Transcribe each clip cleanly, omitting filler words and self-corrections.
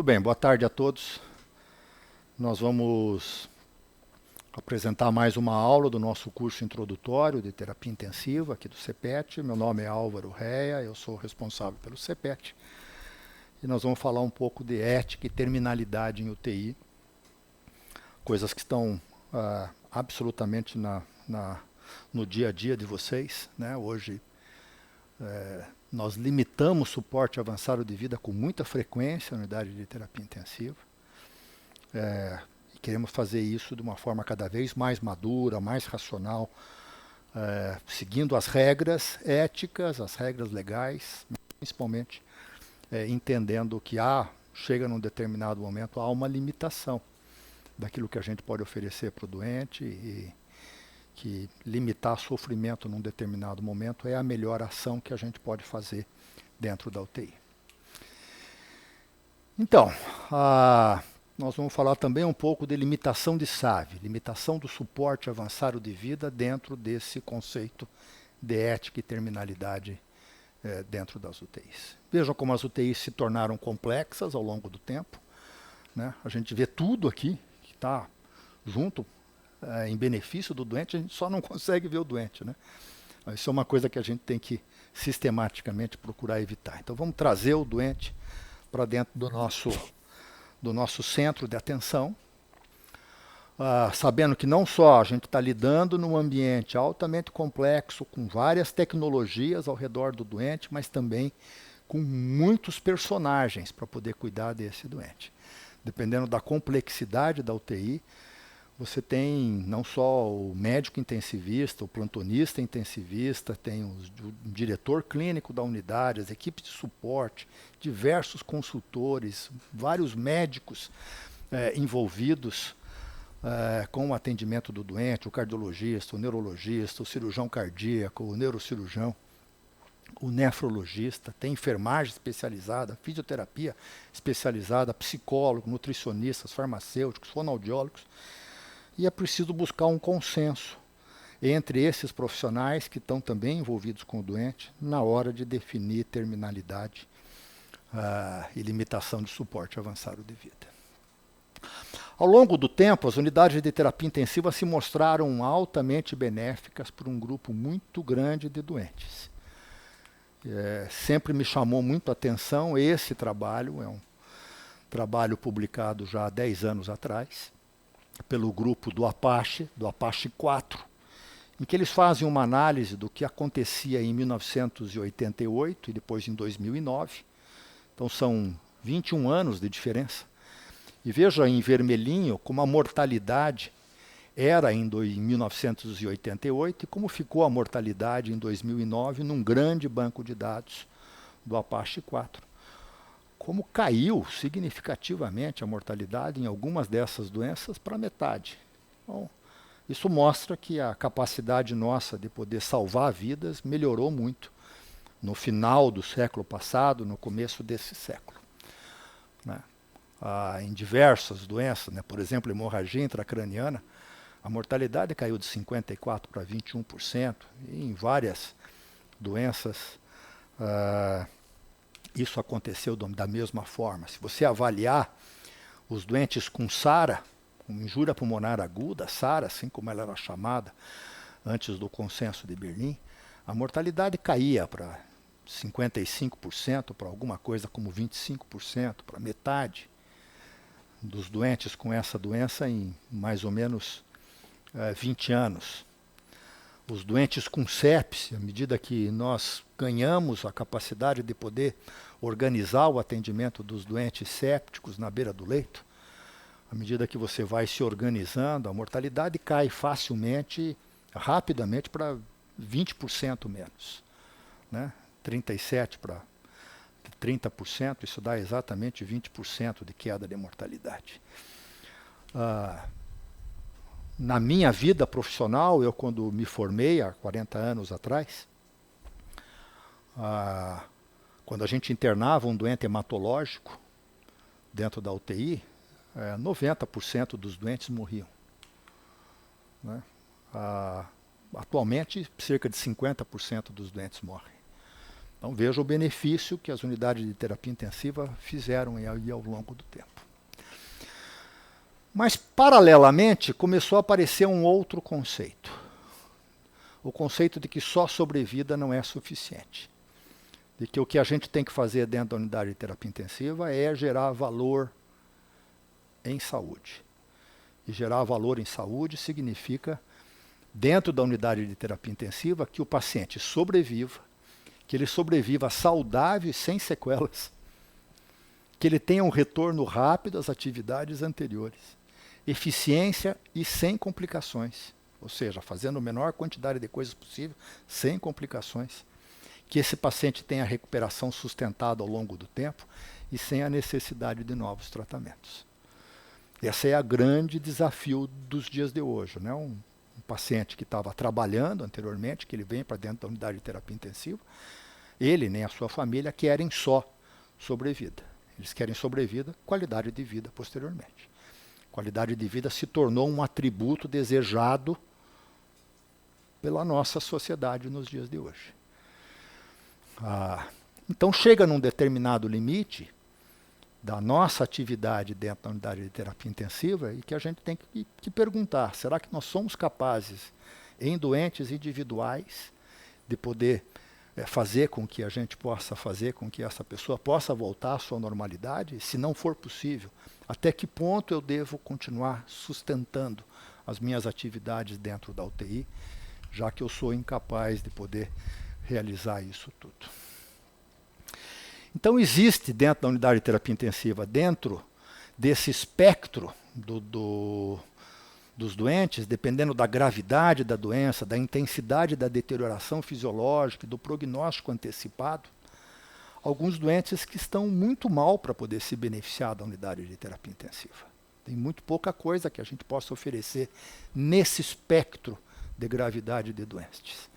Muito bem, boa tarde a todos. Nós vamos apresentar mais uma aula do nosso curso introdutório de terapia intensiva aqui do CPET. Meu nome é Álvaro Rea, eu sou responsável pelo CPET. E nós vamos falar um pouco de ética e terminalidade em UTI, coisas que estão absolutamente no dia a dia de vocês, né? Hoje nós limitamos suporte avançado de vida com muita frequência na unidade de terapia intensiva. Queremos fazer isso de uma forma cada vez mais madura, mais racional, seguindo as regras éticas, as regras legais, principalmente entendendo que chega num determinado momento, há uma limitação daquilo que a gente pode oferecer para o doente e que limitar sofrimento num determinado momento é a melhor ação que a gente pode fazer dentro da UTI. Então, nós vamos falar também um pouco de limitação de SAV, limitação do suporte avançado de vida dentro desse conceito de ética e terminalidade dentro das UTIs. Vejam como as UTIs se tornaram complexas ao longo do tempo, né? A gente vê tudo aqui que está junto em benefício do doente, a gente só não consegue ver o doente, né? Isso é uma coisa que a gente tem que sistematicamente procurar evitar. Então vamos trazer o doente para dentro do nosso centro de atenção, sabendo que não só a gente está lidando num ambiente altamente complexo, com várias tecnologias ao redor do doente, mas também com muitos personagens para poder cuidar desse doente. Dependendo da complexidade da UTI, você tem não só o médico intensivista, o plantonista intensivista, tem o diretor clínico da unidade, as equipes de suporte, diversos consultores, vários médicos envolvidos com o atendimento do doente, o cardiologista, o neurologista, o cirurgião cardíaco, o neurocirurgião, o nefrologista, tem enfermagem especializada, fisioterapia especializada, psicólogo, nutricionistas, farmacêuticos, fonoaudiólogos. E é preciso buscar um consenso entre esses profissionais que estão também envolvidos com o doente na hora de definir terminalidade e limitação de suporte avançado de vida. Ao longo do tempo, as unidades de terapia intensiva se mostraram altamente benéficas para um grupo muito grande de doentes. Sempre me chamou muito a atenção esse trabalho, é um trabalho publicado já há 10 anos atrás, pelo grupo do Apache 4, em que eles fazem uma análise do que acontecia em 1988 e depois em 2009. Então são 21 anos de diferença. E veja em vermelhinho como a mortalidade era em 1988 e como ficou a mortalidade em 2009 num grande banco de dados do Apache 4. Como caiu significativamente a mortalidade em algumas dessas doenças para metade. Bom, isso mostra que a capacidade nossa de poder salvar vidas melhorou muito no final do século passado, no começo desse século, né? Em diversas doenças, né? Por exemplo, hemorragia intracraniana, a mortalidade caiu de 54% para 21%, e em várias doenças isso aconteceu da mesma forma. Se você avaliar os doentes com SARA, com injúria pulmonar aguda, SARA, assim como ela era chamada antes do consenso de Berlim, a mortalidade caía para 55%, para alguma coisa como 25%, para metade dos doentes com essa doença em mais ou menos 20 anos. Os doentes com sepse, à medida que nós ganhamos a capacidade de poder organizar o atendimento dos doentes sépticos na beira do leito, à medida que você vai se organizando, a mortalidade cai facilmente, rapidamente para 20% menos, né? 37% para 30%, isso dá exatamente 20% de queda de mortalidade. Na minha vida profissional, eu quando me formei há 40 anos atrás, quando a gente internava um doente hematológico dentro da UTI, 90% dos doentes morriam, né? Atualmente, cerca de 50% dos doentes morrem. Então veja o benefício que as unidades de terapia intensiva fizeram aí ao longo do tempo. Mas, paralelamente, começou a aparecer um outro conceito. O conceito de que só sobrevida não é suficiente. De que o que a gente tem que fazer dentro da unidade de terapia intensiva é gerar valor em saúde. E gerar valor em saúde significa, dentro da unidade de terapia intensiva, que o paciente sobreviva, que ele sobreviva saudável e sem sequelas, que ele tenha um retorno rápido às atividades anteriores, eficiência e sem complicações, ou seja, fazendo a menor quantidade de coisas possível, sem complicações, que esse paciente tenha recuperação sustentada ao longo do tempo e sem a necessidade de novos tratamentos. Esse é o grande desafio dos dias de hoje, né? Um paciente que estava trabalhando anteriormente, que ele vem para dentro da unidade de terapia intensiva, ele nem a sua família querem só sobrevida. Eles querem sobrevida, qualidade de vida posteriormente. Qualidade de vida se tornou um atributo desejado pela nossa sociedade nos dias de hoje. Então chega num determinado limite da nossa atividade dentro da unidade de terapia intensiva e que a gente tem que perguntar, será que nós somos capazes, em doentes individuais, de poder fazer com que a gente possa fazer com que essa pessoa possa voltar à sua normalidade? Se não for possível, até que ponto eu devo continuar sustentando as minhas atividades dentro da UTI, já que eu sou incapaz de poder realizar isso tudo? Então existe dentro da unidade de terapia intensiva, dentro desse espectro dos doentes, dependendo da gravidade da doença, da intensidade da deterioração fisiológica e do prognóstico antecipado, alguns doentes que estão muito mal para poder se beneficiar da unidade de terapia intensiva. Tem muito pouca coisa que a gente possa oferecer nesse espectro de gravidade de doentes.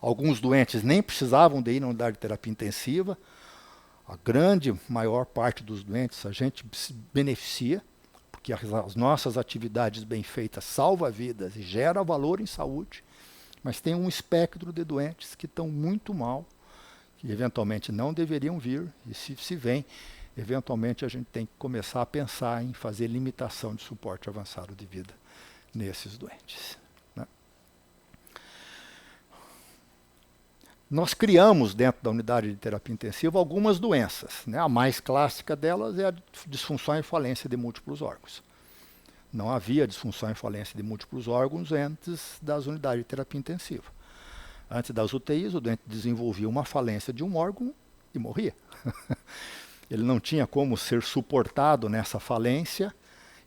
Alguns doentes nem precisavam de ir na unidade de terapia intensiva. A grande maior parte dos doentes a gente se beneficia, porque as nossas atividades bem feitas salvam vidas e geram valor em saúde, mas tem um espectro de doentes que estão muito mal, que eventualmente não deveriam vir, e se vêm, eventualmente a gente tem que começar a pensar em fazer limitação de suporte avançado de vida nesses doentes. Nós criamos dentro da unidade de terapia intensiva algumas doenças. A mais clássica delas é a disfunção e falência de múltiplos órgãos. Não havia disfunção e falência de múltiplos órgãos antes das unidades de terapia intensiva. Antes das UTIs, o doente desenvolvia uma falência de um órgão e morria. Ele não tinha como ser suportado nessa falência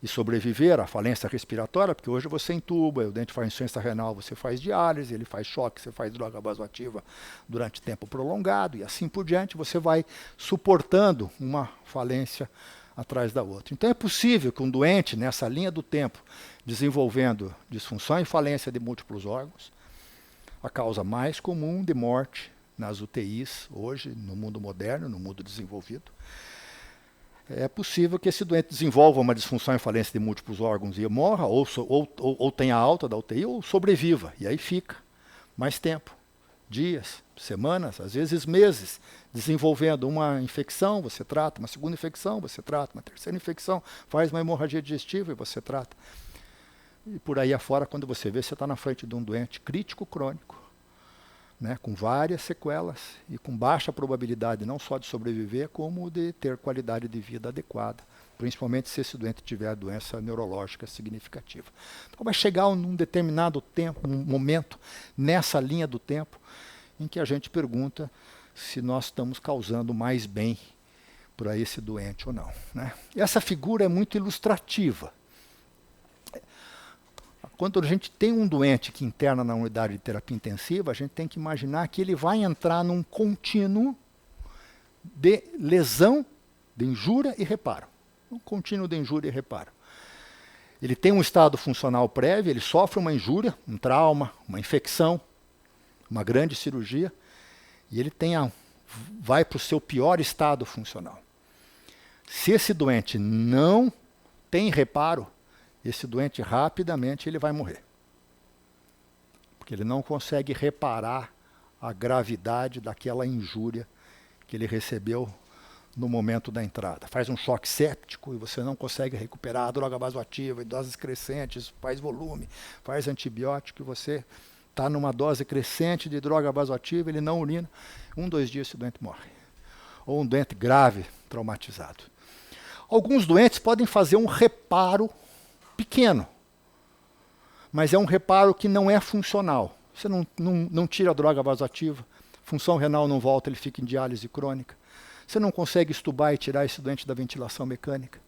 e sobreviver à falência respiratória, porque hoje você entuba, o doente faz insuficiência renal, você faz diálise, ele faz choque, você faz droga vasoativa durante tempo prolongado, e assim por diante, você vai suportando uma falência atrás da outra. Então é possível que um doente, nessa linha do tempo, desenvolvendo disfunção e falência de múltiplos órgãos, a causa mais comum de morte nas UTIs, hoje, no mundo moderno, no mundo desenvolvido, é possível que esse doente desenvolva uma disfunção e falência de múltiplos órgãos e morra, ou tenha alta da UTI, ou sobreviva. E aí fica mais tempo, dias, semanas, às vezes meses, desenvolvendo uma infecção, você trata, uma segunda infecção, você trata, uma terceira infecção, faz uma hemorragia digestiva e você trata. E por aí afora, quando você vê, você está na frente de um doente crítico crônico, com várias sequelas e com baixa probabilidade não só de sobreviver, como de ter qualidade de vida adequada, principalmente se esse doente tiver doença neurológica significativa. Então vai chegar num determinado tempo, um momento nessa linha do tempo, em que a gente pergunta se nós estamos causando mais bem para esse doente ou não. Essa figura é muito ilustrativa. Quando a gente tem um doente que interna na unidade de terapia intensiva, a gente tem que imaginar que ele vai entrar num contínuo de lesão, de injúria e reparo. Um contínuo de injúria e reparo. Ele tem um estado funcional prévio, ele sofre uma injúria, um trauma, uma infecção, uma grande cirurgia, e ele vai para o seu pior estado funcional. Se esse doente não tem reparo, esse doente rapidamente ele vai morrer. Porque ele não consegue reparar a gravidade daquela injúria que ele recebeu no momento da entrada. Faz um choque séptico e você não consegue recuperar a droga vasoativa em doses crescentes, faz volume, faz antibiótico e você está numa dose crescente de droga vasoativa, ele não urina. 2 dias esse doente morre. Ou um doente grave, traumatizado. Alguns doentes podem fazer um reparo pequeno, mas é um reparo que não é funcional. Você não tira a droga vasoativa, função renal não volta, ele fica em diálise crônica. Você não consegue estubar e tirar esse doente da ventilação mecânica.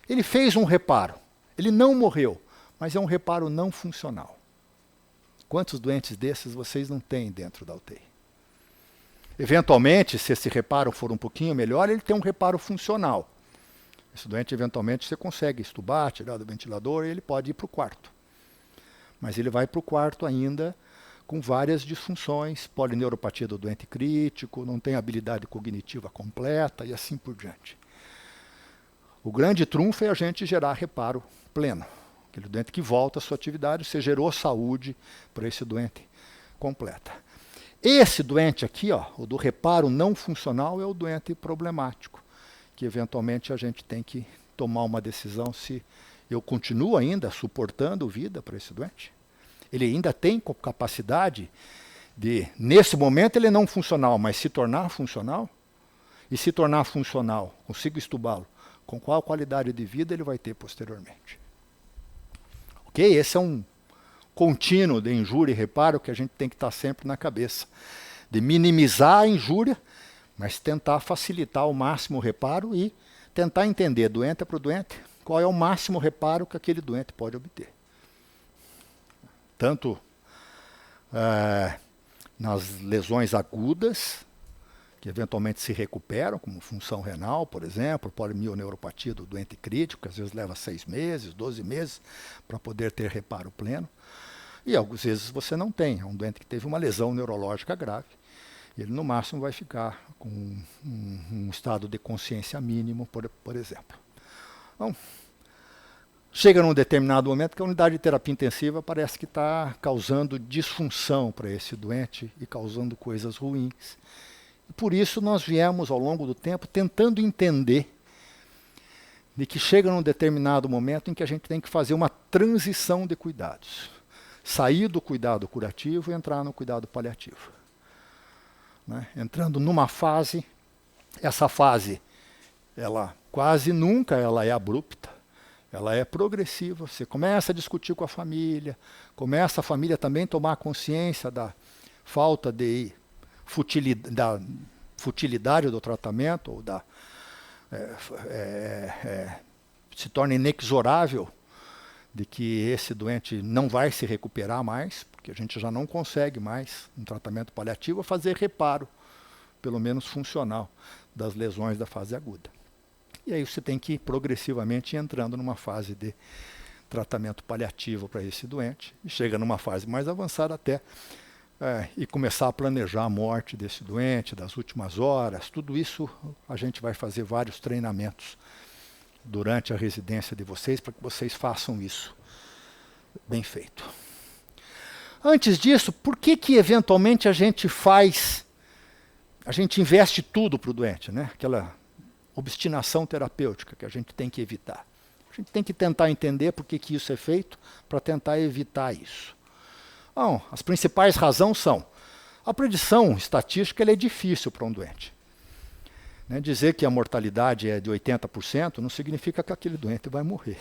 Ele fez um reparo, ele não morreu, mas é um reparo não funcional. Quantos doentes desses vocês não têm dentro da UTI? Eventualmente, se esse reparo for um pouquinho melhor, ele tem um reparo funcional. Esse doente, eventualmente, você consegue estubar, tirar do ventilador e ele pode ir para o quarto. Mas ele vai para o quarto ainda com várias disfunções, polineuropatia do doente crítico, não tem habilidade cognitiva completa e assim por diante. O grande trunfo é a gente gerar reparo pleno. Aquele doente que volta à sua atividade, você gerou saúde para esse doente completa. Esse doente aqui, ó, o do reparo não funcional, é o doente problemático, que eventualmente a gente tem que tomar uma decisão se eu continuo ainda suportando vida para esse doente. Ele ainda tem capacidade de, nesse momento ele é não funcional, mas se tornar funcional, e se tornar funcional, consigo estubá-lo, com qual qualidade de vida ele vai ter posteriormente. Ok? Esse é um contínuo de injúria e reparo que a gente tem que estar sempre na cabeça. De minimizar a injúria, mas tentar facilitar ao máximo o reparo e tentar entender, doente para o doente, qual é o máximo reparo que aquele doente pode obter. Tanto nas lesões agudas, que eventualmente se recuperam, como função renal, por exemplo, polimioneuropatia do doente crítico, que às vezes leva 6 meses, 12 meses, para poder ter reparo pleno. E algumas vezes você não tem, é um doente que teve uma lesão neurológica grave, ele no máximo vai ficar com um estado de consciência mínimo, por exemplo. Então, chega num determinado momento que a unidade de terapia intensiva parece que está causando disfunção para esse doente e causando coisas ruins. E por isso nós viemos ao longo do tempo tentando entender de que chega num determinado momento em que a gente tem que fazer uma transição de cuidados. Sair do cuidado curativo e entrar no cuidado paliativo. Né? Entrando numa fase, essa fase, ela quase nunca ela é abrupta, ela é progressiva. Você começa a discutir com a família, começa a família também a tomar consciência da falta de futilidade do tratamento, ou se torna inexorável de que esse doente não vai se recuperar mais, porque a gente já não consegue mais, no tratamento paliativo, fazer reparo, pelo menos funcional, das lesões da fase aguda. E aí você tem que ir progressivamente entrando numa fase de tratamento paliativo para esse doente, e chega numa fase mais avançada até, e começar a planejar a morte desse doente, das últimas horas. Tudo isso a gente vai fazer vários treinamentos durante a residência de vocês, para que vocês façam isso bem feito. Antes disso, por que eventualmente a gente investe tudo para o doente, né? Aquela obstinação terapêutica que a gente tem que evitar. A gente tem que tentar entender por que isso é feito, para tentar evitar isso. Bom, as principais razões são: a predição estatística ela é difícil para um doente. Né, dizer que a mortalidade é de 80% não significa que aquele doente vai morrer.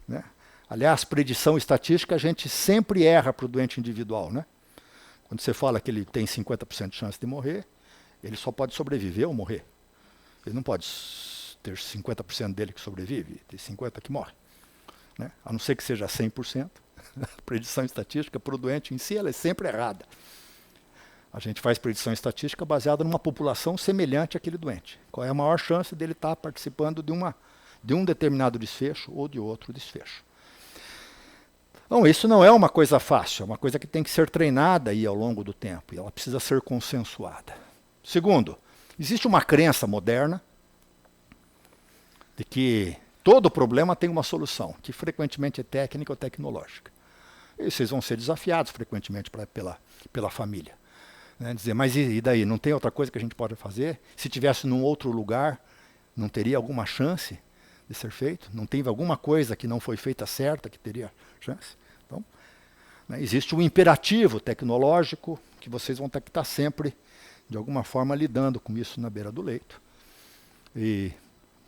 Né? Aliás, predição estatística a gente sempre erra para o doente individual. Né? Quando você fala que ele tem 50% de chance de morrer, ele só pode sobreviver ou morrer. Ele não pode ter 50% dele que sobrevive, ter 50% que morre. Né? A não ser que seja 100%. A predição estatística para o doente em si ela é sempre errada. A gente faz predição estatística baseada numa população semelhante àquele doente. Qual é a maior chance dele estar participando de um determinado desfecho ou de outro desfecho. Então, isso não é uma coisa fácil, é uma coisa que tem que ser treinada aí ao longo do tempo, e ela precisa ser consensuada. Segundo, existe uma crença moderna de que todo problema tem uma solução, que frequentemente é técnica ou tecnológica. E vocês vão ser desafiados frequentemente pela família. Né? Dizer, mas e daí? Não tem outra coisa que a gente pode fazer? Se tivesse num outro lugar, não teria alguma chance de ser feito? Não teve alguma coisa que não foi feita certa que teria chance? Então, né, existe um imperativo tecnológico que vocês vão ter que estar sempre, de alguma forma, lidando com isso na beira do leito. E,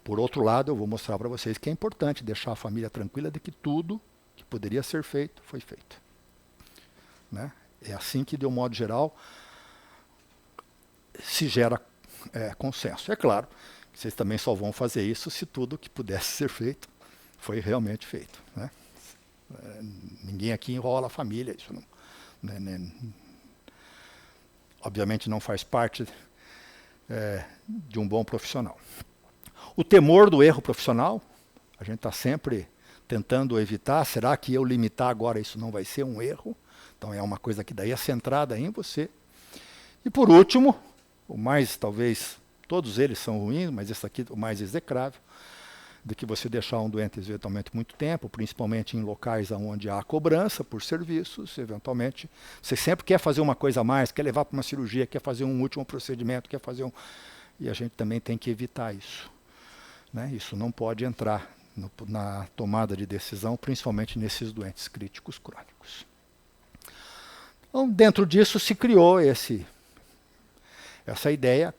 por outro lado, eu vou mostrar para vocês que é importante deixar a família tranquila de que tudo que poderia ser feito, foi feito. Né? É assim que, de um modo geral, se gera consenso. É claro que vocês também só vão fazer isso se tudo que pudesse ser feito foi realmente feito. Né? Ninguém aqui enrola a família, isso não, obviamente não faz parte de um bom profissional. O temor do erro profissional, a gente está sempre tentando evitar, será que eu limitar agora isso não vai ser um erro? Então é uma coisa que daí é centrada em você. E por último, o mais, talvez, todos eles são ruins, mas esse aqui o mais execrável, de que você deixar um doente eventualmente muito tempo, principalmente em locais onde há cobrança por serviços, eventualmente, você sempre quer fazer uma coisa a mais, quer levar para uma cirurgia, quer fazer um último procedimento, quer fazer um... E a gente também tem que evitar isso. Né? Isso não pode entrar na tomada de decisão, principalmente nesses doentes críticos crônicos. Então, dentro disso se criou essa ideia,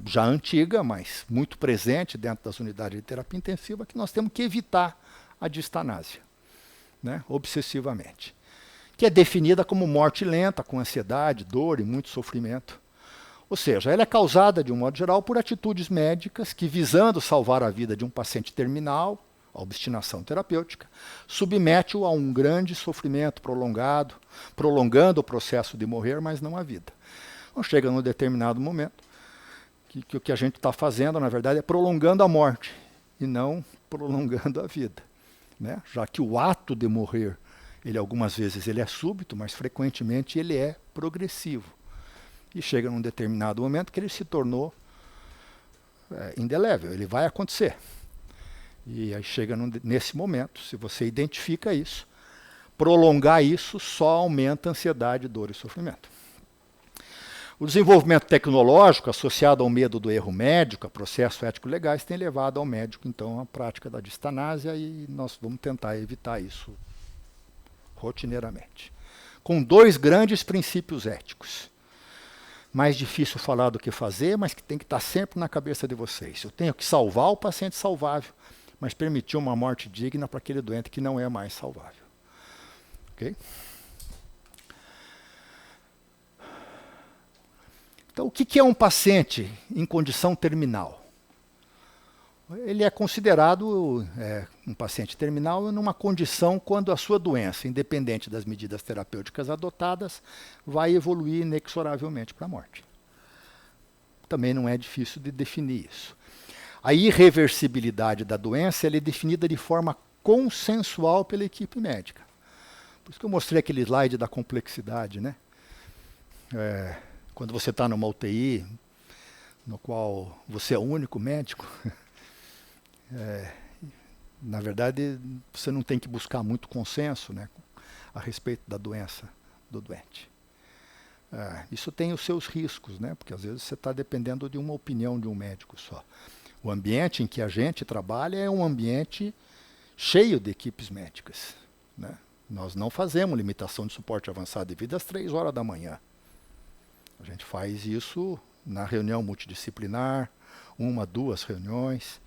já antiga, mas muito presente dentro das unidades de terapia intensiva, que nós temos que evitar a distanásia, né, obsessivamente, que é definida como morte lenta, com ansiedade, dor e muito sofrimento. Ou seja, ela é causada, de um modo geral, por atitudes médicas que, visando salvar a vida de um paciente terminal, a obstinação terapêutica, submete-o a um grande sofrimento prolongado, prolongando o processo de morrer, mas não a vida. Então chega num determinado momento que o que a gente está fazendo, na verdade, é prolongando a morte e não prolongando a vida. Né? Já que o ato de morrer, ele algumas vezes ele é súbito, mas frequentemente ele é progressivo. E chega num determinado momento que ele se tornou indelével, ele vai acontecer. E aí chega nesse momento, se você identifica isso, prolongar isso só aumenta a ansiedade, dor e sofrimento. O desenvolvimento tecnológico associado ao medo do erro médico, a processos ético-legais, tem levado ao médico, então, à prática da distanásia e nós vamos tentar evitar isso rotineiramente. Com 2 grandes princípios éticos. Mais difícil falar do que fazer, mas que tem que estar sempre na cabeça de vocês. Eu tenho que salvar o paciente salvável, mas permitir uma morte digna para aquele doente que não é mais salvável. Ok? Então, o que é um paciente em condição terminal? Ele é considerado um paciente terminal numa condição quando a sua doença, independente das medidas terapêuticas adotadas, vai evoluir inexoravelmente para a morte. Também não é difícil de definir isso. A irreversibilidade da doença ela é definida de forma consensual pela equipe médica. Por isso que eu mostrei aquele slide da complexidade, né? Quando você está numa UTI, no qual você é o único médico, na verdade, você não tem que buscar muito consenso, né, a respeito da doença do doente. Isso tem os seus riscos, né, porque às vezes você está dependendo de uma opinião de um médico só. O ambiente em que a gente trabalha é um ambiente cheio de equipes médicas. Né? Nós não fazemos limitação de suporte avançado de vida às 3 horas da manhã. A gente faz isso na reunião multidisciplinar, 1, 2 reuniões.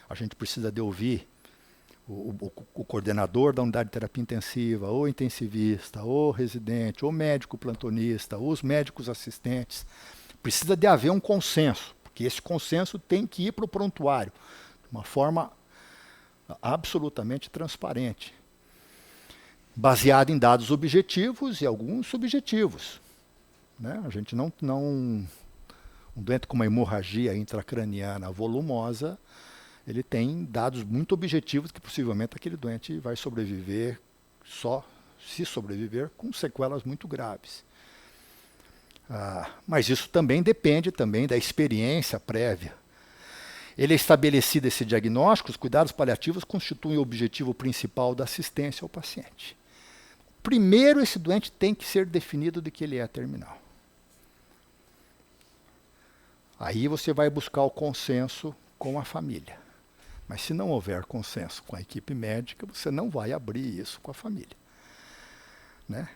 A gente precisa de ouvir o coordenador da unidade de terapia intensiva, o intensivista, o residente, o médico plantonista, os médicos assistentes. Precisa de haver um consenso, porque esse consenso tem que ir para o prontuário, de uma forma absolutamente transparente, baseada em dados objetivos e alguns subjetivos. Né? A gente não um doente com uma hemorragia intracraniana volumosa, ele tem dados muito objetivos que possivelmente aquele doente vai sobreviver, só se sobreviver, com sequelas muito graves. Mas isso também depende também da experiência prévia. Ele é estabelecido esse diagnóstico, os cuidados paliativos constituem o objetivo principal da assistência ao paciente. Primeiro, esse doente tem que ser definido de que ele é terminal. Aí você vai buscar o consenso com a família. Mas se não houver consenso com a equipe médica, você não vai abrir isso com a família. Né?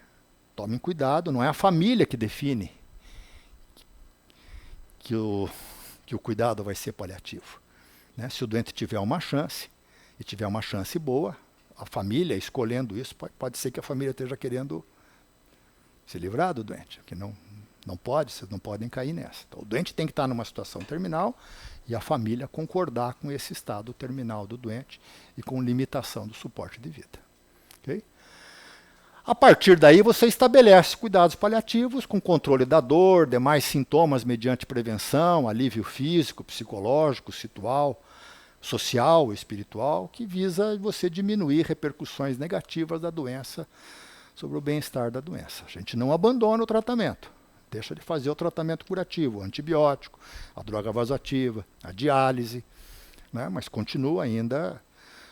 Tomem cuidado, não é a família que define que o cuidado vai ser paliativo. Né? Se o doente tiver uma chance, e tiver uma chance boa, a família escolhendo isso, pode ser que a família esteja querendo se livrar do doente, que não pode, vocês não podem cair nessa. Então, o doente tem que estar numa situação terminal e a família concordar com esse estado terminal do doente e com limitação do suporte de vida. Okay? A partir daí, você estabelece cuidados paliativos com controle da dor, demais sintomas mediante prevenção, alívio físico, psicológico, social, espiritual, que visa você diminuir repercussões negativas da doença sobre o bem-estar da doença. A gente não abandona o tratamento, deixa de fazer o tratamento curativo, o antibiótico, a droga vasoativa, a diálise, né? Mas continua ainda,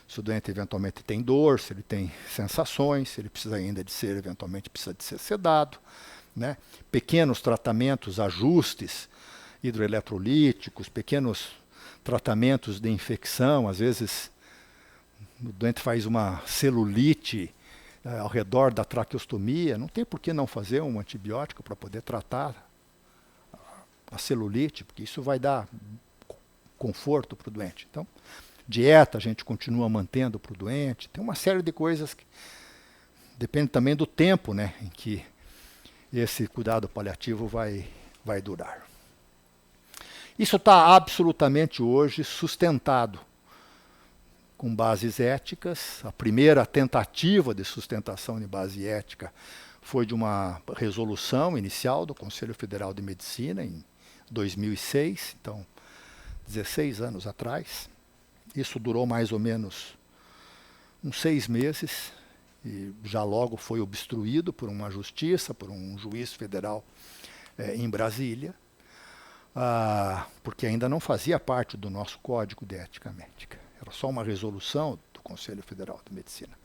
se o doente eventualmente tem dor, se ele tem sensações, se ele precisa ainda de ser, eventualmente precisa de ser sedado, né? Pequenos tratamentos, ajustes hidroeletrolíticos, pequenos tratamentos de infecção, às vezes o doente faz uma celulite ao redor da traqueostomia, não tem por que não fazer um antibiótico para poder tratar a celulite, porque isso vai dar conforto para o doente. Então, dieta a gente continua mantendo para o doente, tem uma série de coisas que depende também do tempo, né, em que esse cuidado paliativo vai durar. Isso está absolutamente hoje sustentado com bases éticas. A primeira tentativa de sustentação de base ética foi de uma resolução inicial do Conselho Federal de Medicina em 2006, então 16 anos atrás. Isso durou mais ou menos uns 6 meses e já logo foi obstruído por uma justiça, por um juiz federal em Brasília. Porque ainda não fazia parte do nosso Código de Ética Médica. Era só uma resolução do Conselho Federal de Medicina.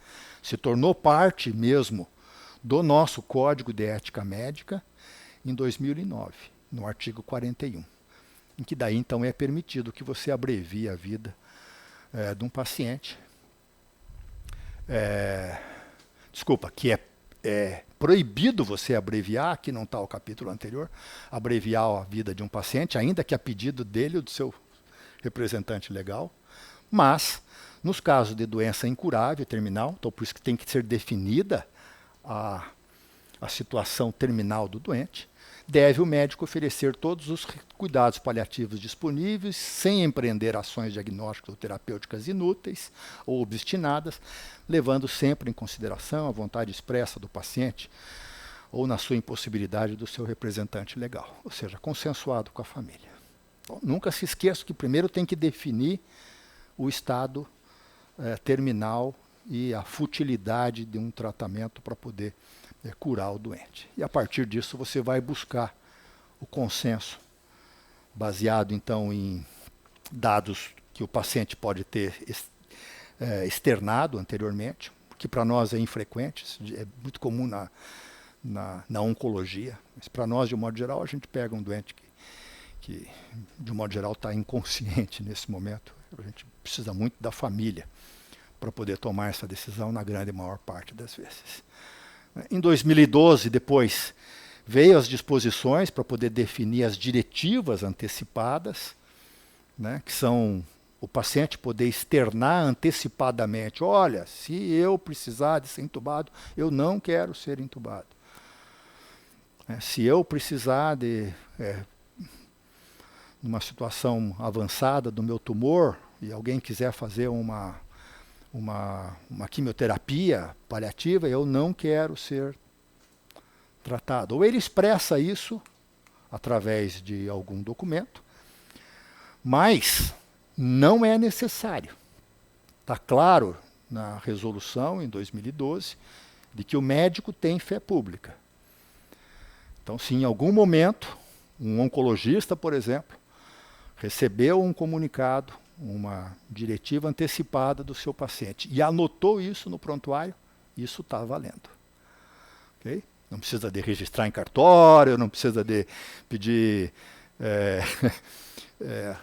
Se tornou parte mesmo do nosso Código de Ética Médica em 2009, no artigo 41, em que daí então é permitido que você abrevie a vida de um paciente. Que é proibido você abreviar, aqui não está o capítulo anterior, abreviar a vida de um paciente, ainda que a pedido dele ou do seu representante legal. Mas, nos casos de doença incurável, terminal, então por isso que tem que ser definida a situação terminal do doente, deve o médico oferecer todos os cuidados paliativos disponíveis, sem empreender ações diagnósticas ou terapêuticas inúteis ou obstinadas, levando sempre em consideração a vontade expressa do paciente ou na sua impossibilidade do seu representante legal, ou seja, consensuado com a família. Então, nunca se esqueça que primeiro tem que definir o estado terminal e a futilidade de um tratamento para poder curar o doente. E a partir disso você vai buscar o consenso, baseado então em dados que o paciente pode ter externado anteriormente, que para nós é infrequente, é muito comum na oncologia, mas para nós, de um modo geral, a gente pega um doente que de um modo geral, está inconsciente nesse momento. A gente precisa muito da família para poder tomar essa decisão na grande maior parte das vezes. Em 2012, depois, veio as disposições para poder definir as diretivas antecipadas, né, que são o paciente poder externar antecipadamente: olha, se eu precisar de ser entubado, eu não quero ser entubado. Se eu precisar de numa situação avançada do meu tumor e alguém quiser fazer uma quimioterapia paliativa, eu não quero ser tratado. Ou ele expressa isso através de algum documento, mas não é necessário. Está claro na resolução em 2012 de que o médico tem fé pública. Então, se em algum momento um oncologista, por exemplo, recebeu um comunicado, uma diretiva antecipada do seu paciente e anotou isso no prontuário, isso está valendo. Okay? Não precisa de registrar em cartório, não precisa de pedir é,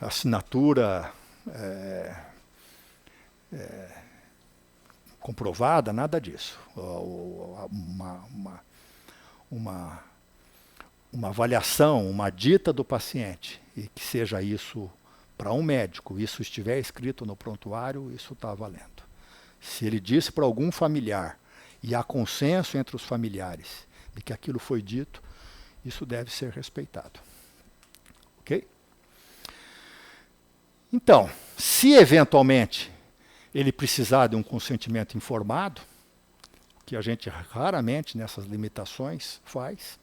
assinatura comprovada, nada disso. Uma avaliação, uma dita do paciente, e que seja isso para um médico, isso estiver escrito no prontuário, isso está valendo. Se ele disse para algum familiar, e há consenso entre os familiares de que aquilo foi dito, isso deve ser respeitado. Ok? Então, se eventualmente ele precisar de um consentimento informado, que a gente raramente nessas limitações faz,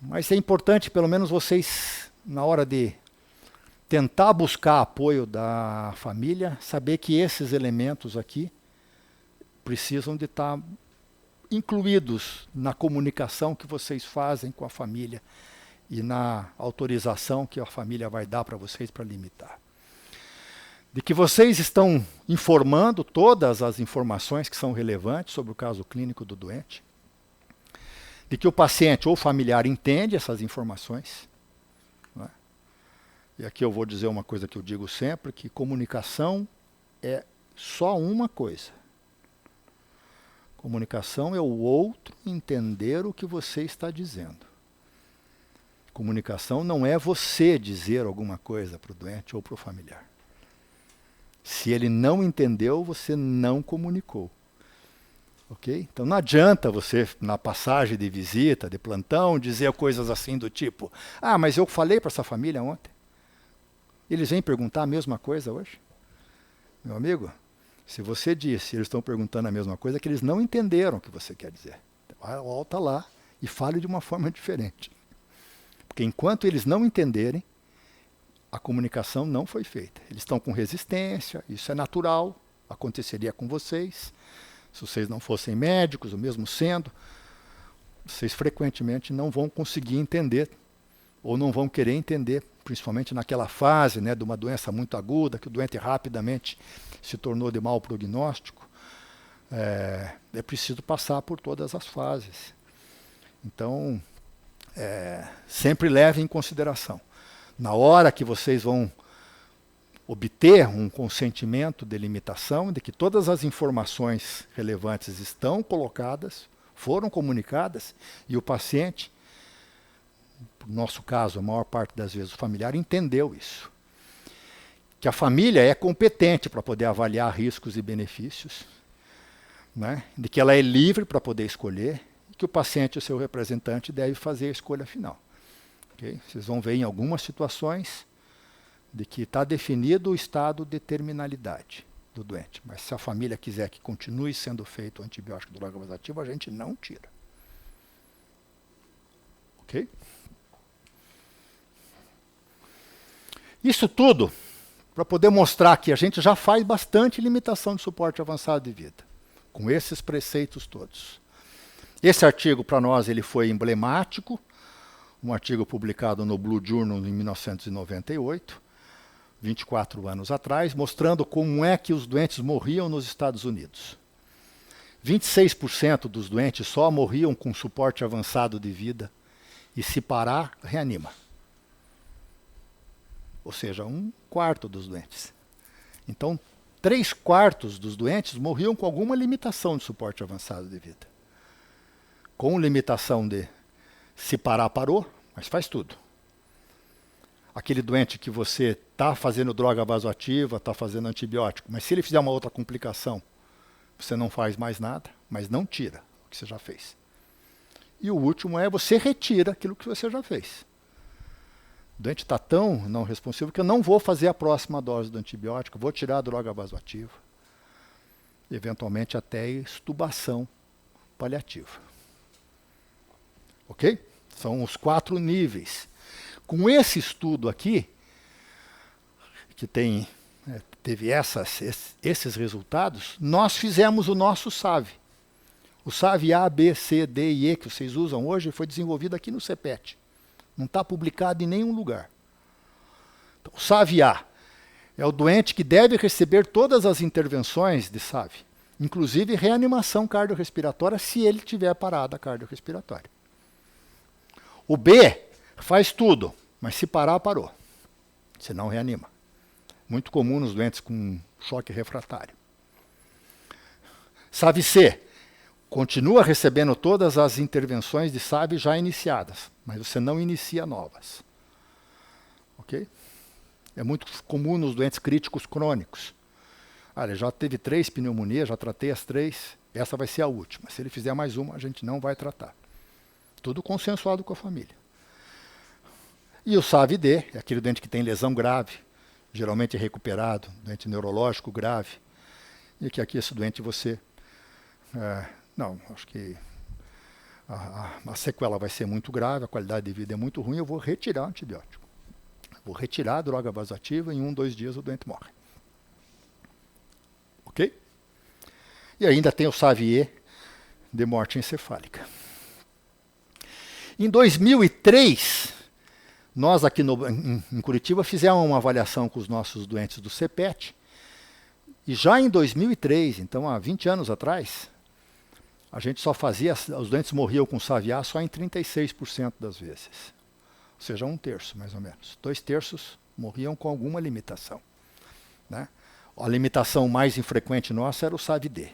mas é importante, pelo menos vocês, na hora de tentar buscar apoio da família, saber que esses elementos aqui precisam de estar incluídos na comunicação que vocês fazem com a família e na autorização que a família vai dar para vocês para limitar. De que vocês estão informando todas as informações que são relevantes sobre o caso clínico do doente, de que o paciente ou familiar entende essas informações, né? E aqui eu vou dizer uma coisa que eu digo sempre, que comunicação é só uma coisa. Comunicação é o outro entender o que você está dizendo. Comunicação não é você dizer alguma coisa para o doente ou para o familiar. Se ele não entendeu, você não comunicou. Ok? Então não adianta você, na passagem de visita, de plantão, dizer coisas assim do tipo: ah, mas eu falei para essa família ontem. Eles vêm perguntar a mesma coisa hoje? Meu amigo, se você disse, eles estão perguntando a mesma coisa, é que eles não entenderam o que você quer dizer. Então, volta lá e fale de uma forma diferente. Porque enquanto eles não entenderem, a comunicação não foi feita. Eles estão com resistência, isso é natural, aconteceria com vocês. Se vocês não fossem médicos, ou mesmo sendo, vocês frequentemente não vão conseguir entender, ou não vão querer entender, principalmente naquela fase, né, de uma doença muito aguda, que o doente rapidamente se tornou de mau prognóstico. É preciso passar por todas as fases. Então, sempre leve em consideração. Na hora que vocês vão obter um consentimento de limitação, de que todas as informações relevantes estão colocadas, foram comunicadas, e o paciente, no nosso caso, a maior parte das vezes o familiar, entendeu isso. Que a família é competente para poder avaliar riscos e benefícios, né? De que ela é livre para poder escolher, e que o paciente, o seu representante, deve fazer a escolha final. Okay? Vocês vão ver em algumas situações de que está definido o estado de terminalidade do doente. Mas se a família quiser que continue sendo feito o antibiótico droga vasoativa, a gente não tira. Ok? Isso tudo para poder mostrar que a gente já faz bastante limitação de suporte avançado de vida, com esses preceitos todos. Esse artigo, para nós, ele foi emblemático, um artigo publicado no Blue Journal em 1998, 24 anos atrás, mostrando como é que os doentes morriam nos Estados Unidos. 26% dos doentes só morriam com suporte avançado de vida, e se parar, reanima. Ou seja, 1/4 dos doentes. Então, 3/4 dos doentes morriam com alguma limitação de suporte avançado de vida. Com limitação de se parar, parou, mas faz tudo. Aquele doente que você está fazendo droga vasoativa, está fazendo antibiótico, mas se ele fizer uma outra complicação, você não faz mais nada, mas não tira o que você já fez. E o último é você retira aquilo que você já fez. O doente está tão não responsivo que eu não vou fazer a próxima dose do antibiótico, vou tirar a droga vasoativa. Eventualmente até extubação paliativa. Ok? São os 4 níveis. Com esse estudo aqui, que teve esses resultados, nós fizemos o nosso SAV. O SAV A, B, C, D e E que vocês usam hoje foi desenvolvido aqui no CEPET. Não está publicado em nenhum lugar. Então, o SAV A é o doente que deve receber todas as intervenções de SAV, inclusive reanimação cardiorrespiratória, se ele tiver parada cardiorrespiratória. O B faz tudo, Mas se parar, parou. Senão reanima. Muito comum nos doentes com choque refratário. SAVI-C. Continua recebendo todas as intervenções de SAVI já iniciadas, mas você não inicia novas. Ok? É muito comum nos doentes críticos crônicos. Ele já teve 3 pneumonias, já tratei as 3, essa vai ser a última. Se ele fizer mais uma, a gente não vai tratar. Tudo consensuado com a família. E o SAVI-D, é aquele doente que tem lesão grave, geralmente é recuperado, doente neurológico grave, e que aqui esse doente você... não, acho que a sequela vai ser muito grave, a qualidade de vida é muito ruim, eu vou retirar o antibiótico. Vou retirar a droga vasoativa, em 1, 2 dias o doente morre. Ok? E ainda tem o SAVI-E de morte encefálica. Em 2003, nós aqui em Curitiba fizemos uma avaliação com os nossos doentes do CPET, e já em 2003, então há 20 anos atrás, a gente só fazia, os doentes morriam com SAVI-A só em 36% das vezes. Ou seja, 1/3, mais ou menos. 2/3 morriam com alguma limitação. Né? A limitação mais infrequente nossa era o SAVI-D.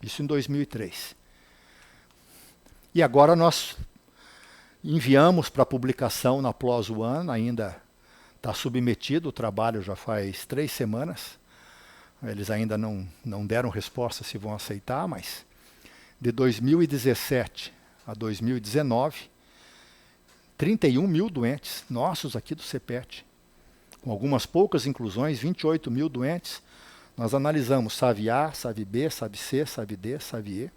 Isso em 2003. E agora nós enviamos para publicação na PLOS ONE, ainda está submetido, o trabalho já faz 3 semanas. Eles ainda não deram resposta se vão aceitar, mas de 2017 a 2019, 31 mil doentes nossos aqui do CPET, com algumas poucas inclusões, 28 mil doentes. Nós analisamos SAVI-A, SAVI-B, SAVI-C, SAVI-D, SAVI-E.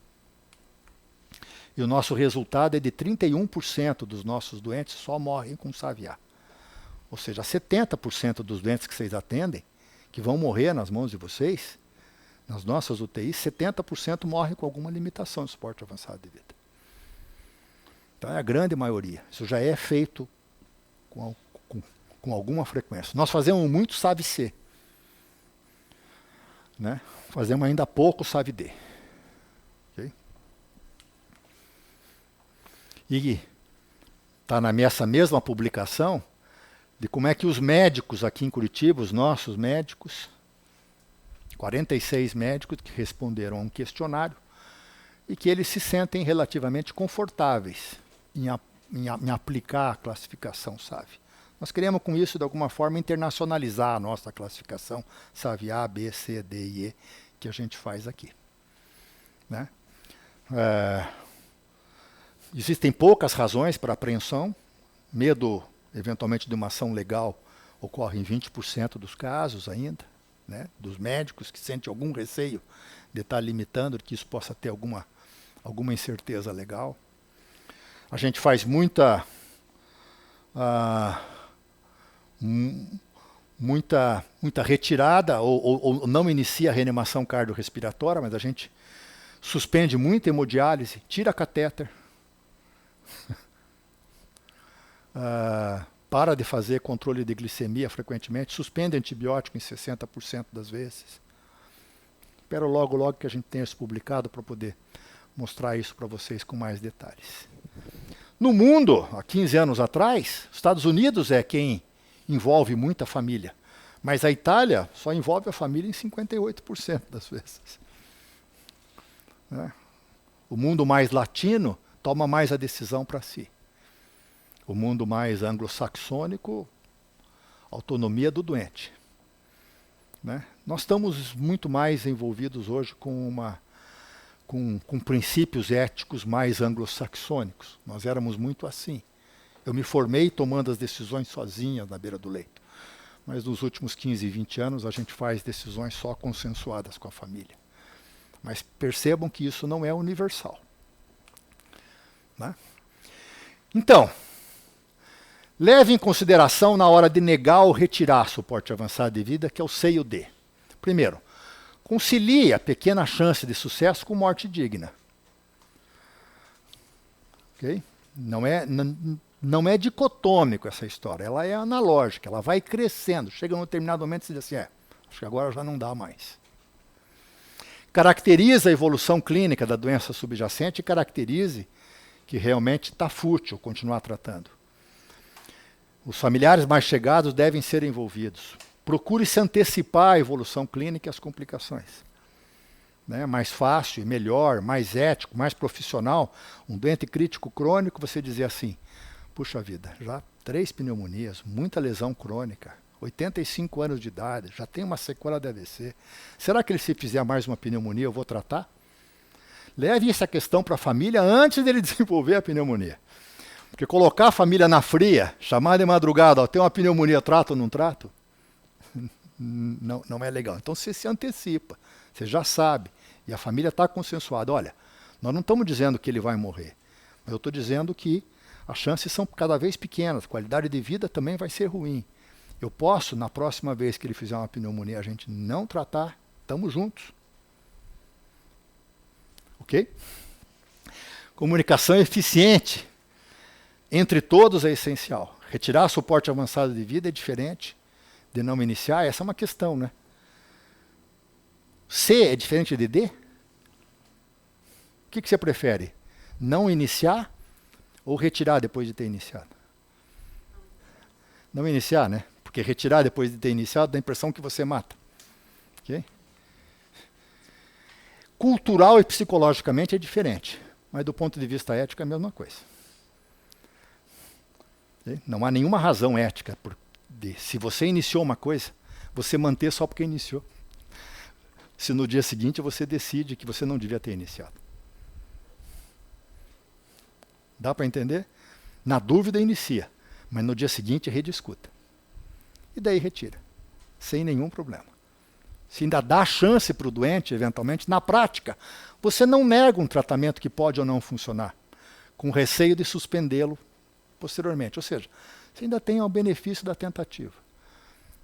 E o nosso resultado é de 31% dos nossos doentes só morrem com SAVI-A. Ou seja, 70% dos doentes que vocês atendem, que vão morrer nas mãos de vocês, nas nossas UTIs, 70% morrem com alguma limitação de suporte avançado de vida. Então é a grande maioria. Isso já é feito com alguma frequência. Nós fazemos muito SAVI-C. Né? Fazemos ainda pouco SAVI-D. Okay? E está nessa mesma publicação de como é que os médicos aqui em Curitiba, os nossos médicos, 46 médicos que responderam a um questionário, e que eles se sentem relativamente confortáveis em aplicar a classificação SAVI. Nós queremos com isso, de alguma forma, internacionalizar a nossa classificação SAVI-A, B, C, D e E, que a gente faz aqui. Né? Existem poucas razões para apreensão. Medo, eventualmente, de uma ação legal ocorre em 20% dos casos ainda, né? Dos médicos que sentem algum receio de estar limitando, de que isso possa ter alguma incerteza legal. A gente faz muita retirada ou não inicia a reanimação cardiorrespiratória, mas a gente suspende muita hemodiálise, tira catéter, para de fazer controle de glicemia frequentemente, suspende antibiótico em 60% das vezes. Espero logo que a gente tenha isso publicado para poder mostrar isso para vocês com mais detalhes. No mundo, há 15 anos atrás, Estados Unidos é quem envolve muita família, mas a Itália só envolve a família em 58% das vezes. Né? O mundo mais latino toma mais a decisão para si. O mundo mais anglo-saxônico, autonomia do doente. Né? Nós estamos muito mais envolvidos hoje com princípios éticos mais anglo-saxônicos. Nós éramos muito assim. Eu me formei tomando as decisões sozinha na beira do leito. Mas nos últimos 15, 20 anos a gente faz decisões só consensuadas com a família. Mas percebam que isso não é universal. Né? Então, leve em consideração na hora de negar ou retirar suporte avançado de vida, que é o C e o D. Primeiro, concilie a pequena chance de sucesso com morte digna. Okay? Não é dicotômico essa história, ela é analógica, ela vai crescendo. Chega num determinado momento e diz assim, acho que agora já não dá mais. Caracteriza a evolução clínica da doença subjacente e caracterize que realmente está fútil continuar tratando. Os familiares mais chegados devem ser envolvidos. Procure se antecipar à evolução clínica e às complicações. Né? Mais fácil, melhor, mais ético, mais profissional. Um doente crítico crônico, você dizer assim, puxa vida, já 3 pneumonias, muita lesão crônica, 85 anos de idade, já tem uma sequela de AVC. Será que ele, se fizer mais uma pneumonia, eu vou tratar? Leve essa questão para a família antes dele desenvolver a pneumonia. Porque colocar a família na fria, chamar de madrugada, ó, tem uma pneumonia, trato ou não trato? Não é legal. Então você se antecipa, você já sabe. E a família está consensuada. Olha, nós não estamos dizendo que ele vai morrer, mas eu estou dizendo que as chances são cada vez pequenas, a qualidade de vida também vai ser ruim. Eu posso, na próxima vez que ele fizer uma pneumonia, a gente não tratar, estamos juntos. Ok? Comunicação eficiente entre todos é essencial. Retirar suporte avançado de vida é diferente de não iniciar. Essa é uma questão, né? C é diferente de D? O que você prefere? Não iniciar ou retirar depois de ter iniciado? Não iniciar, né? Porque retirar depois de ter iniciado dá a impressão que você mata. Ok? Cultural e psicologicamente é diferente, mas do ponto de vista ético é a mesma coisa. Okay? Não há nenhuma razão ética se você iniciou uma coisa, você manter só porque iniciou. Se no dia seguinte você decide que você não devia ter iniciado. Dá para entender? Na dúvida, inicia, mas no dia seguinte rediscuta. E daí retira, sem nenhum problema. Se ainda dá chance para o doente, eventualmente, na prática, você não nega um tratamento que pode ou não funcionar, com receio de suspendê-lo posteriormente. Ou seja, você ainda tem o benefício da tentativa.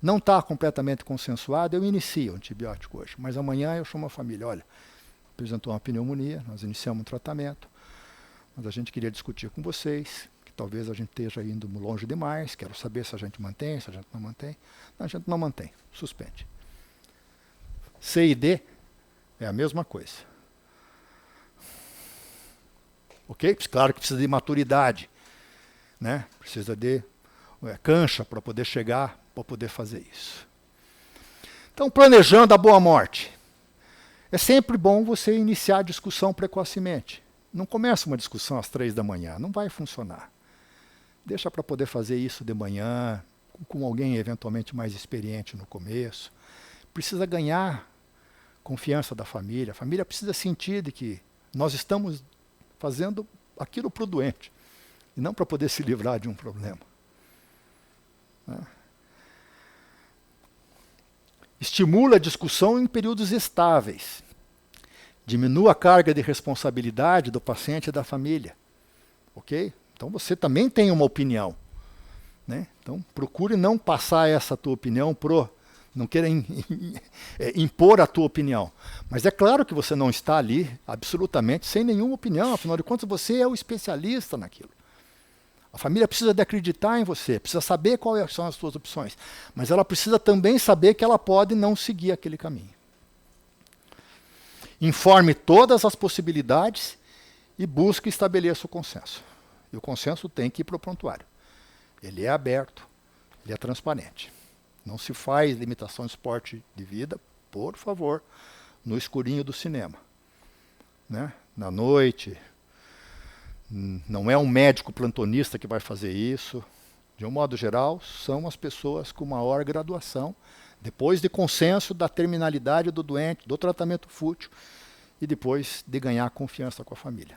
Não está completamente consensuado, eu inicio o antibiótico hoje, mas amanhã eu chamo a família, olha, apresentou uma pneumonia, nós iniciamos um tratamento, mas a gente queria discutir com vocês, que talvez a gente esteja indo longe demais, quero saber se a gente mantém, se a gente não mantém. Não, a gente não mantém, suspende. C e D é a mesma coisa. Ok? Claro que precisa de maturidade, né? Precisa de cancha para poder chegar, para poder fazer isso. Então, planejando a boa morte. É sempre bom você iniciar a discussão precocemente. Não começa uma discussão às 3 da manhã, não vai funcionar. Deixa para poder fazer isso de manhã, com alguém eventualmente mais experiente no começo. Precisa ganhar confiança da família. A família precisa sentir de que nós estamos fazendo aquilo para o doente, e não para poder se livrar de um problema. Estimula a discussão em períodos estáveis. Diminua a carga de responsabilidade do paciente e da família. Ok? Então você também tem uma opinião. Né? Então procure não passar essa tua opinião não queira impor a tua opinião. Mas é claro que você não está ali absolutamente sem nenhuma opinião. Afinal de contas, você é o especialista naquilo. A família precisa de acreditar em você, precisa saber quais são as suas opções. Mas ela precisa também saber que ela pode não seguir aquele caminho. Informe todas as possibilidades e busque e estabeleça o consenso. E o consenso tem que ir para o prontuário. Ele é aberto, ele é transparente. Não se faz limitação de esporte de vida, por favor, no escurinho do cinema. Né? Na noite, não é um médico plantonista que vai fazer isso. De um modo geral, são as pessoas com maior graduação, depois de consenso da terminalidade do doente, do tratamento fútil, e depois de ganhar confiança com a família.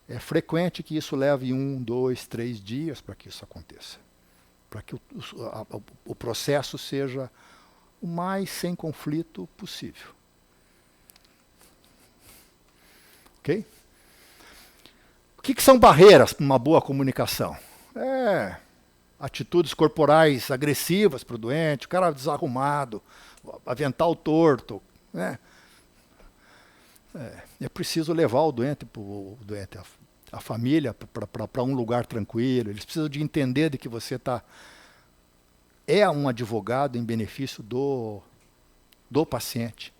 É frequente que isso leve 1, 2, 3 dias para que isso aconteça. Para que o processo seja o mais sem conflito possível. Ok? O que são barreiras para uma boa comunicação? Atitudes corporais agressivas para o doente, o cara desarrumado, avental torto. Né? É preciso levar o doente, a família, para um lugar tranquilo. Eles precisam de entender de que você é um advogado em benefício do paciente.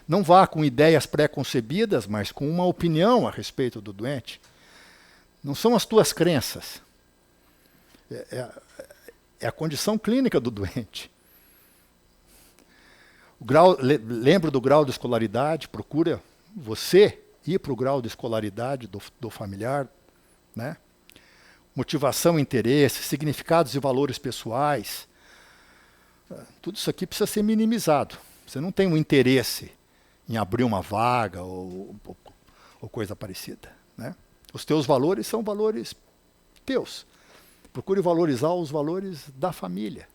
Não vá com ideias pré-concebidas, mas com uma opinião a respeito do doente. Não são as tuas crenças. É a condição clínica do doente. Lembra do grau de escolaridade, procura você ir para o grau de escolaridade do familiar, né? Motivação, interesse, significados e valores pessoais. Tudo isso aqui precisa ser minimizado. Você não tem um interesse em abrir uma vaga ou coisa parecida, né? Os teus valores são valores teus. Procure valorizar os valores da família,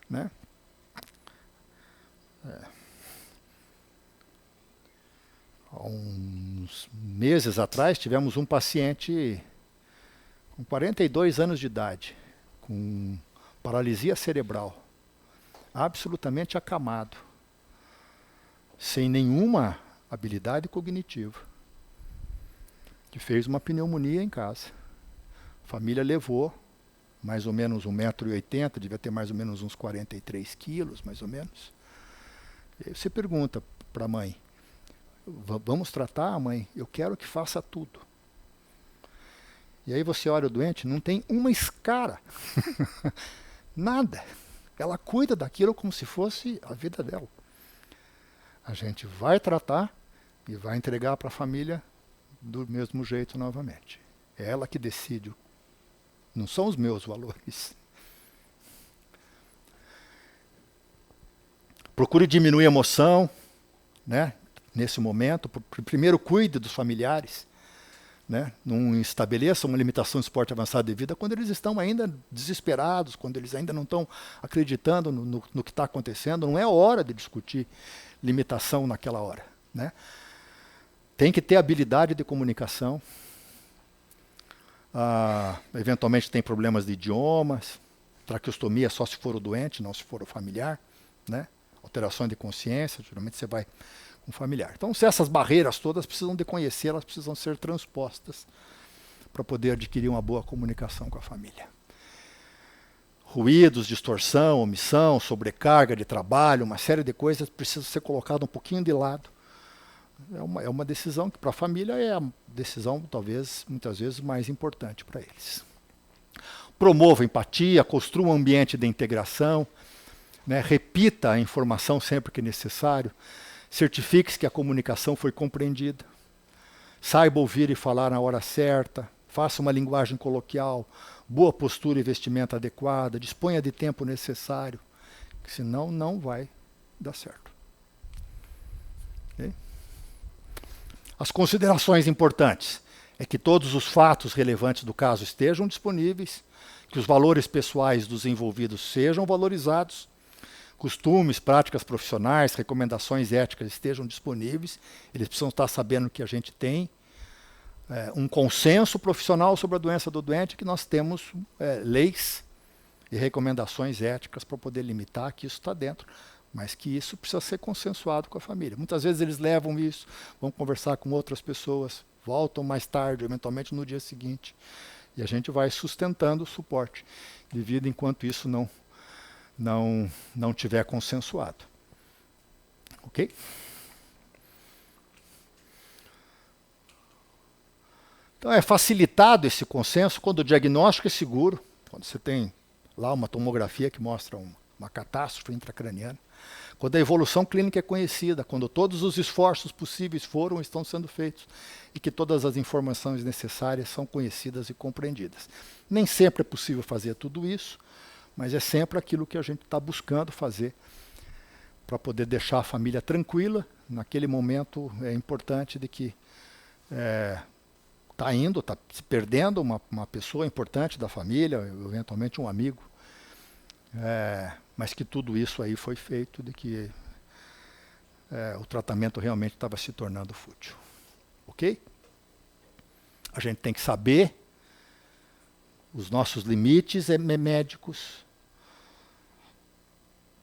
né? Há uns meses atrás tivemos um paciente com 42 anos de idade, com paralisia cerebral, absolutamente acamado, sem nenhuma habilidade cognitiva, que fez uma pneumonia em casa. A família levou mais ou menos 1,80 m, devia ter mais ou menos uns 43 quilos, mais ou menos. E aí você pergunta para a mãe, vamos tratar, mãe? Eu quero que faça tudo. E aí você olha o doente, não tem uma escara. Nada. Ela cuida daquilo como se fosse a vida dela. A gente vai tratar e vai entregar para a família do mesmo jeito novamente. É ela que decide. Não são os meus valores. Procure diminuir a emoção, né? Nesse momento. Primeiro cuide dos familiares. Né? Não estabeleça uma limitação de esporte avançado de vida quando eles estão ainda desesperados, quando eles ainda não estão acreditando no que está acontecendo. Não é hora de discutir limitação naquela hora, né? Tem que ter habilidade de comunicação. Eventualmente tem problemas de idiomas, traqueostomia só se for o doente, não se for o familiar, né? Alterações de consciência, geralmente você vai com o familiar. Então, se essas barreiras todas precisam de conhecer, elas precisam ser transpostas para poder adquirir uma boa comunicação com a família. Ruídos, distorção, omissão, sobrecarga de trabalho, uma série de coisas precisam ser colocadas um pouquinho de lado. É uma decisão que para a família é a decisão, talvez, muitas vezes, mais importante para eles. Promova empatia, construa um ambiente de integração, né? Repita a informação sempre que necessário, certifique-se que a comunicação foi compreendida, saiba ouvir e falar na hora certa, faça uma linguagem coloquial, boa postura e vestimenta adequada, disponha de tempo necessário, que senão não vai dar certo. Okay? As considerações importantes é que todos os fatos relevantes do caso estejam disponíveis, que os valores pessoais dos envolvidos sejam valorizados, costumes, práticas profissionais, recomendações éticas estejam disponíveis, eles precisam estar sabendo que a gente tem um consenso profissional sobre a doença do doente, que nós temos leis e recomendações éticas para poder limitar, que isso está dentro, mas que isso precisa ser consensuado com a família. Muitas vezes eles levam isso, vão conversar com outras pessoas, voltam mais tarde, eventualmente no dia seguinte, e a gente vai sustentando o suporte de vida enquanto isso não tiver consensuado. Ok? Então é facilitado esse consenso quando o diagnóstico é seguro, quando você tem lá uma tomografia que mostra uma catástrofe intracraniana, quando a evolução clínica é conhecida, quando todos os esforços possíveis foram e estão sendo feitos e que todas as informações necessárias são conhecidas e compreendidas. Nem sempre é possível fazer tudo isso, mas é sempre aquilo que a gente está buscando fazer para poder deixar a família tranquila. Naquele momento é importante de que está se perdendo uma pessoa importante da família, eventualmente um amigo, mas que tudo isso aí foi feito, de que o tratamento realmente estava se tornando fútil. Ok? A gente tem que saber os nossos limites médicos,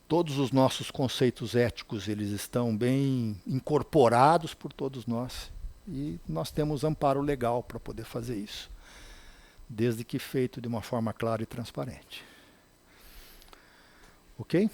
todos os nossos conceitos éticos, eles estão bem incorporados por todos nós, e nós temos amparo legal para poder fazer isso, desde que feito de uma forma clara e transparente. Ok?